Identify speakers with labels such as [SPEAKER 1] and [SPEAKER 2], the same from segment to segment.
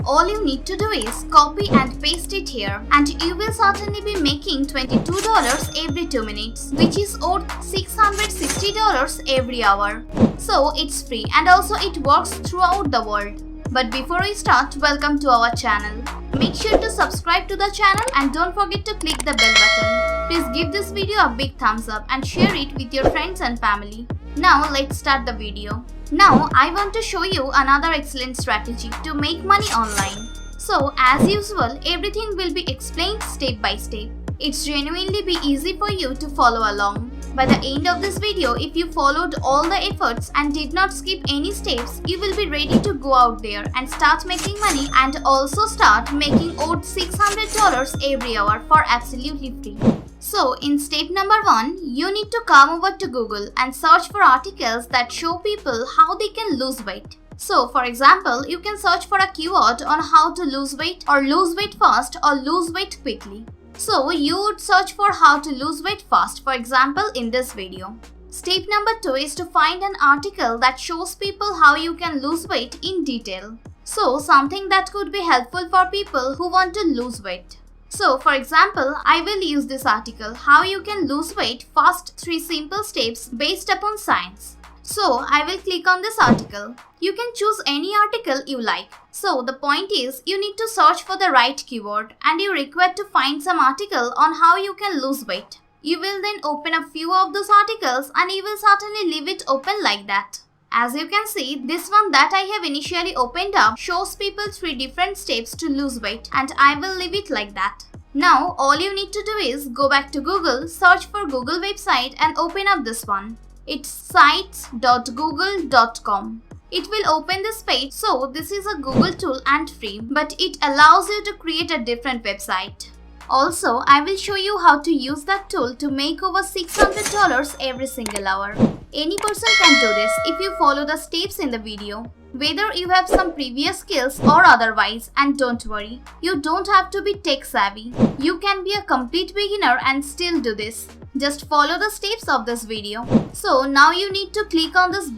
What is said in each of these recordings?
[SPEAKER 1] All you need to do is copy and paste it here, and you will certainly be making $22 every 2 minutes, which is worth $660 every hour. So it's free and also it works throughout the world. But before we start, welcome to our channel. Make sure to subscribe to the channel and don't forget to click the bell button. Please give this video a big thumbs up and share it with your friends and family. Now let's start the video. Now I want to show you another excellent strategy to make money online. So as usual, everything will be explained step by step. It's genuinely be easy for you to follow along. By the end of this video, if you followed all the efforts and did not skip any steps, you will be ready to go out there and start making money and also start making worth $600 every hour for absolutely free. So in step number 1, you need to come over to Google and search for articles that show people how they can lose weight. So for example, you can search for a keyword on how to lose weight or lose weight fast or lose weight quickly. So you would search for how to lose weight fast, for example in this video. Step number 2 is to find an article that shows people how you can lose weight in detail. So something that could be helpful for people who want to lose weight. So for example, I will use this article, How You Can Lose Weight Fast 3 Simple Steps Based Upon Science. So I will click on this article. You can choose any article you like. So the point is, you need to search for the right keyword and you require to find some article on how you can lose weight. You will then open a few of those articles and you will certainly leave it open like that. As you can see, this one that I have initially opened up shows people 3 different steps to lose weight and I will leave it like that. Now all you need to do is go back to Google, search for Google website and open up this one. It's sites.google.com. It will open this page. So this is a Google tool and free, but it allows you to create a different website. Also, I will show you how to use that tool to make over $600 every single hour. Any person can do this if you follow the steps in the video. Whether you have some previous skills or otherwise, and don't worry, you don't have to be tech savvy. You can be a complete beginner and still do this. Just follow the steps of this video. So now you need to click on this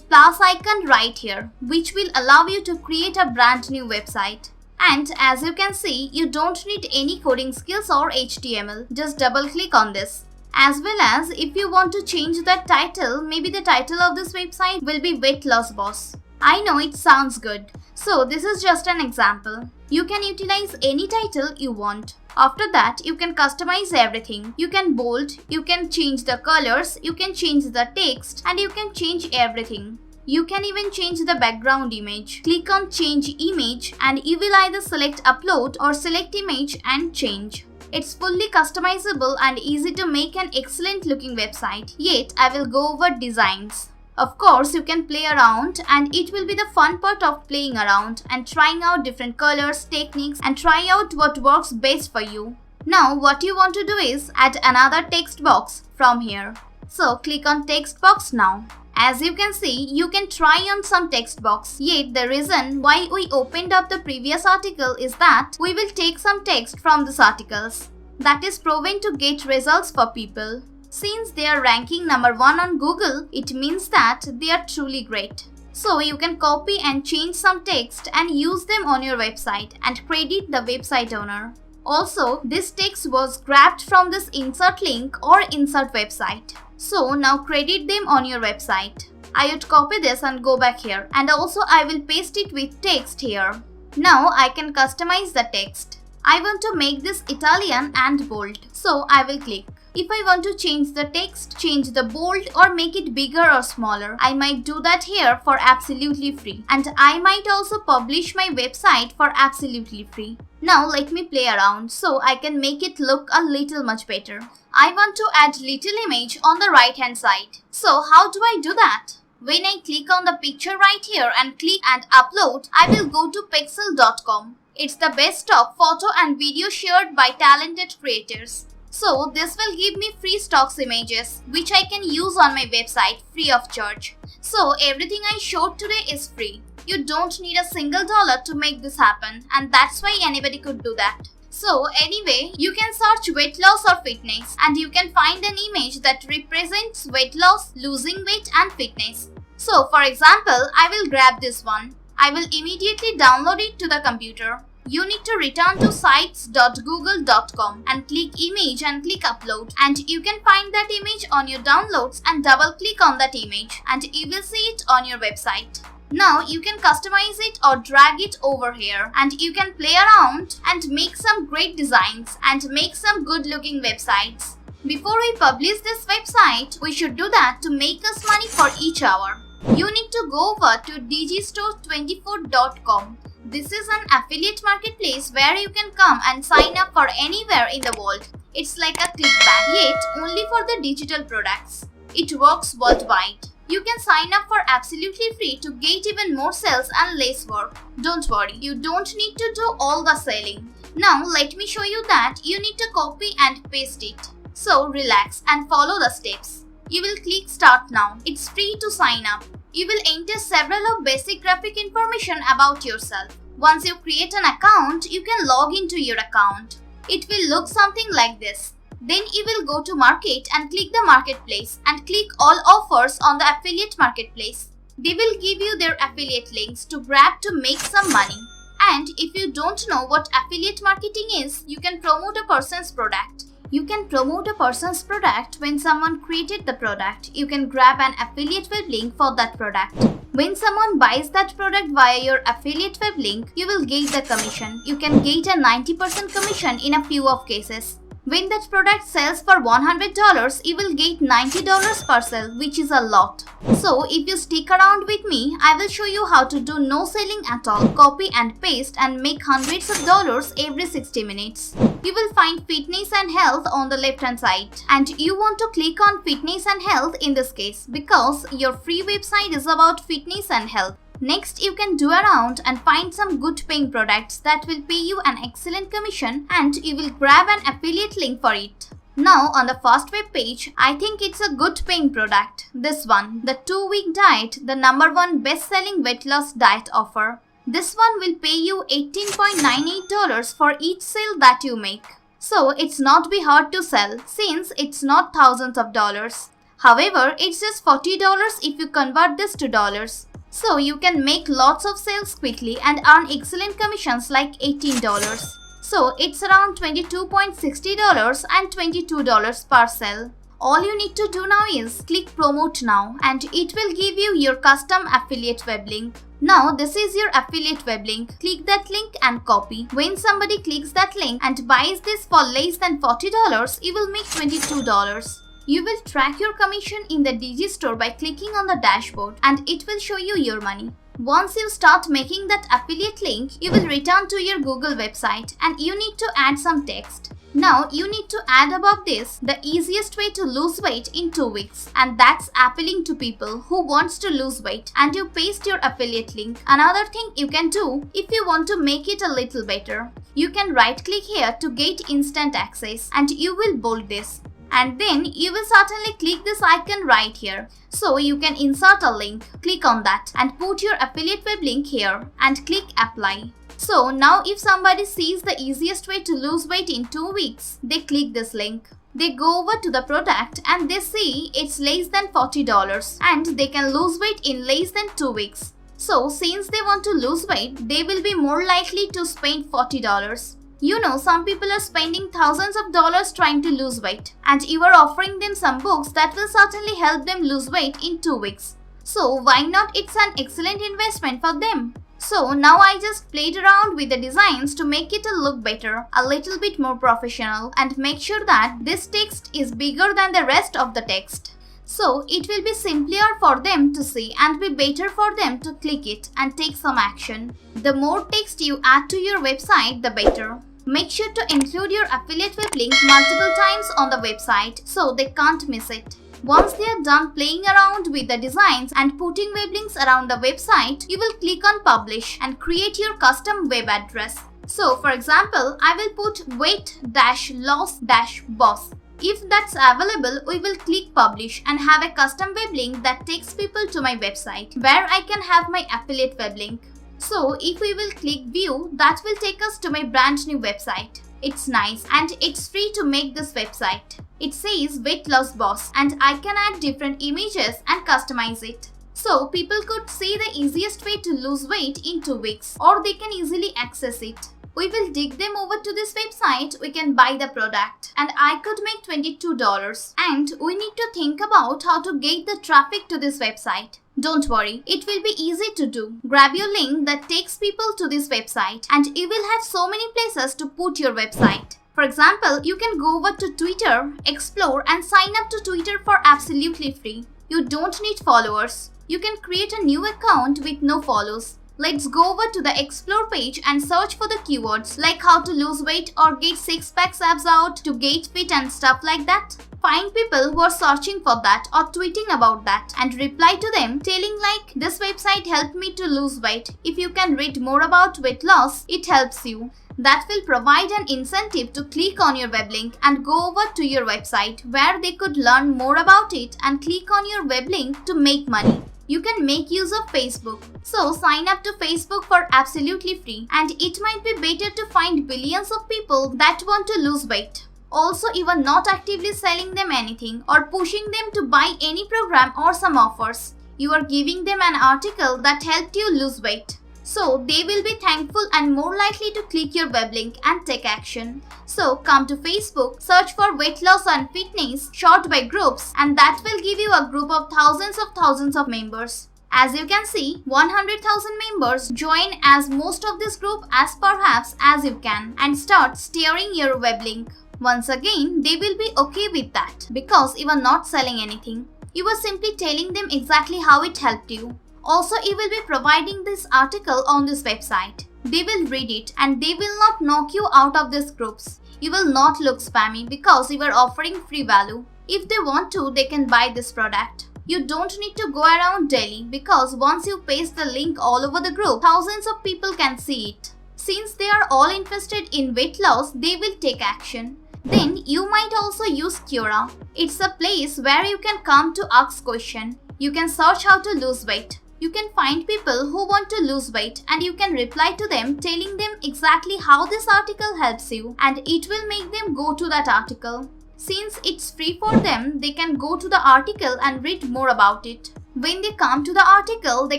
[SPEAKER 1] plus icon right here, which will allow you to create a brand new website. And as you can see, you don't need any coding skills or HTML. Just double click on this. As well as if you want to change that title, maybe the title of this website will be Weight Loss Boss. I know it sounds good. So this is just an example. You can utilize any title you want. After that, you can customize everything. You can bold, you can change the colors, you can change the text, and you can change everything. You can even change the background image. Click on change image and you will either select upload or select image and change. It's fully customizable and easy to make an excellent looking website. Yet I will go over designs. Of course, you can play around and it will be the fun part of playing around and trying out different colors, techniques and try out what works best for you. Now what you want to do is add another text box from here. So click on text box now. As you can see, you can try on some text box. Yet the reason why we opened up the previous article is that we will take some text from these articles. That is proven to get results for people. Since they are ranking number 1 on Google, it means that they are truly great. So you can copy and change some text and use them on your website and credit the website owner. Also, this text was grabbed from this insert link or insert website. So now credit them on your website. I would copy this and go back here, and also I will paste it with text here. Now I can customize the text. I want to make this Italian and bold, so I will click. If I want to change the text, change the bold or make it bigger or smaller, I might do that here for absolutely free. And I might also publish my website for absolutely free. Now let me play around so I can make it look a little much better. I want to add little image on the right hand side. So how do I do that? When I click on the picture right here and click and upload, I will go to pexels.com. It's the best of photo and video shared by talented creators. So this will give me free stocks images which I can use on my website free of charge. So everything I showed today is free. You don't need a single dollar to make this happen, and that's why anybody could do that. So anyway, you can search weight loss or fitness and you can find an image that represents weight loss, losing weight and fitness. So for example, I will grab this one. I will immediately download it to the computer. You need to return to sites.google.com and click image and click upload, and you can find that image on your downloads and double click on that image and you will see it on your website. Now you can customize it or drag it over here, and you can play around and make some great designs and make some good looking websites. Before we publish this website, we should do that to make us money for each hour. You need to go over to digistore24.com. This is an affiliate marketplace where you can come and sign up for anywhere in the world. It's like a clickbank, yet only for the digital products. It works worldwide. You can sign up for absolutely free to get even more sales and less work. Don't worry, you don't need to do all the selling. Now let me show you that you need to copy and paste it. So relax and follow the steps. You will click start now. It's free to sign up. You will enter several of basic graphic information about yourself. Once you create an account, you can log into your account. It will look something like this. Then you will go to market and click the marketplace and click all offers on the affiliate marketplace. They will give you their affiliate links to grab to make some money. And if you don't know what affiliate marketing is, you can promote a person's product. You can promote a person's product when someone created the product. You can grab an affiliate web link for that product. When someone buys that product via your affiliate web link, you will get the commission. You can get a 90% commission in a few of cases. When that product sells for $100, you will get $90 per sale, which is a lot. So if you stick around with me, I will show you how to do no selling at all, copy and paste and make hundreds of dollars every 60 minutes. You will find fitness and health on the left hand side, and you want to click on fitness and health in this case because your free website is about fitness and health. Next, you can do around and find some good paying products that will pay you an excellent commission, and you will grab an affiliate link for it. Now on the first web page, I think it's a good paying product. This one, the 2-week diet, the #1 best selling weight loss diet offer. This one will pay you $18.98 for each sale that you make. So it's not be hard to sell since it's not thousands of dollars. However, it's just $40 if you convert this to dollars. So you can make lots of sales quickly and earn excellent commissions like $18. So it's around $22.60 and $22 per sale. All you need to do now is click promote now, and it will give you your custom affiliate web link. Now this is your affiliate web link. Click that link and copy. When somebody clicks that link and buys this for less than $40, you will make $22. You will track your commission in the Digistore by clicking on the dashboard, and it will show you your money. Once you start making that affiliate link, you will return to your Google website and you need to add some text. Now you need to add above this the easiest way to lose weight in 2 weeks, and that's appealing to people who wants to lose weight, and you paste your affiliate link. Another thing you can do if you want to make it a little better, you can right click here to get instant access, and you will bold this. And then you will certainly click this icon right here. So you can insert a link, click on that and put your affiliate web link here and click apply. So now if somebody sees the easiest way to lose weight in 2 weeks, they click this link. They go over to the product and they see it's less than $40 and they can lose weight in less than 2 weeks. So since they want to lose weight, they will be more likely to spend $40. You know, some people are spending thousands of dollars trying to lose weight, and you are offering them some books that will certainly help them lose weight in 2 weeks. So why not? It's an excellent investment for them. So now I just played around with the designs to make it look better, a little bit more professional, and make sure that this text is bigger than the rest of the text. So it will be simpler for them to see and be better for them to click it and take some action. The more text you add to your website, the better. Make sure to include your affiliate web link multiple times on the website so they can't miss it. Once they are done playing around with the designs and putting web links around the website, you will click on publish and create your custom web address. So for example, I will put weight-loss-boss. If that's available, we will click publish and have a custom web link that takes people to my website where I can have my affiliate web link. So if we will click view, that will take us to my brand new website. It's nice and it's free to make this website. It says weight loss boss and I can add different images and customize it. So people could see the easiest way to lose weight in 2 weeks, or they can easily access it. We will dig them over to this website, we can buy the product, and I could make $22. And we need to think about how to get the traffic to this website. Don't worry, it will be easy to do. Grab your link that takes people to this website and you will have so many places to put your website. For example, you can go over to Twitter, explore and sign up to Twitter for absolutely free. You don't need followers. You can create a new account with no follows. Let's go over to the Explore page and search for the keywords like how to lose weight or get 6-pack abs out, to get fit and stuff like that. Find people who are searching for that or tweeting about that and reply to them telling like, this website helped me to lose weight. If you can read more about weight loss, it helps you. That will provide an incentive to click on your web link and go over to your website where they could learn more about it and click on your web link to make money. You can make use of Facebook. So sign up to Facebook for absolutely free, and it might be better to find billions of people that want to lose weight. Also, you are not actively selling them anything or pushing them to buy any program or some offers. You are giving them an article that helped you lose weight. So they will be thankful and more likely to click your web link and take action. So come to Facebook, search for weight loss and fitness, sort by groups, and that will give you a group of thousands of members. As you can see, 100,000 members join as most of this group as perhaps as you can and start steering your web link. Once again, they will be okay with that because you are not selling anything. You are simply telling them exactly how it helped you. Also, you will be providing this article on this website. They will read it and they will not knock you out of these groups. You will not look spammy because you are offering free value. If they want to, they can buy this product. You don't need to go around daily because once you paste the link all over the group, thousands of people can see it. Since they are all interested in weight loss, they will take action. Then you might also use Quora. It's a place where you can come to ask questions. You can search how to lose weight. You can find people who want to lose weight and you can reply to them telling them exactly how this article helps you, and it will make them go to that article. Since it's free for them, they can go to the article and read more about it. When they come to the article, they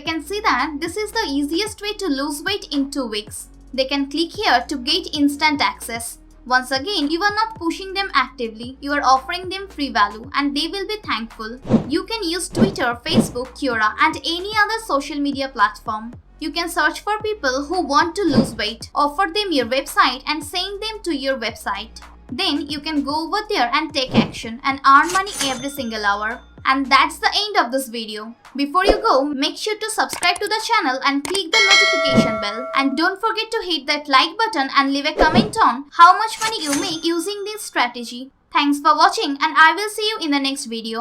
[SPEAKER 1] can see that this is the easiest way to lose weight in 2 weeks. They can click here to get instant access. Once again, you are not pushing them actively, you are offering them free value and they will be thankful. You can use Twitter, Facebook, Quora and any other social media platform. You can search for people who want to lose weight, offer them your website and send them to your website. Then you can go over there and take action and earn money every single hour. And that's the end of this video. Before you go, make sure to subscribe to the channel and click the notification bell. And don't forget to hit that like button and leave a comment on how much money you make using this strategy. Thanks for watching and I will see you in the next video.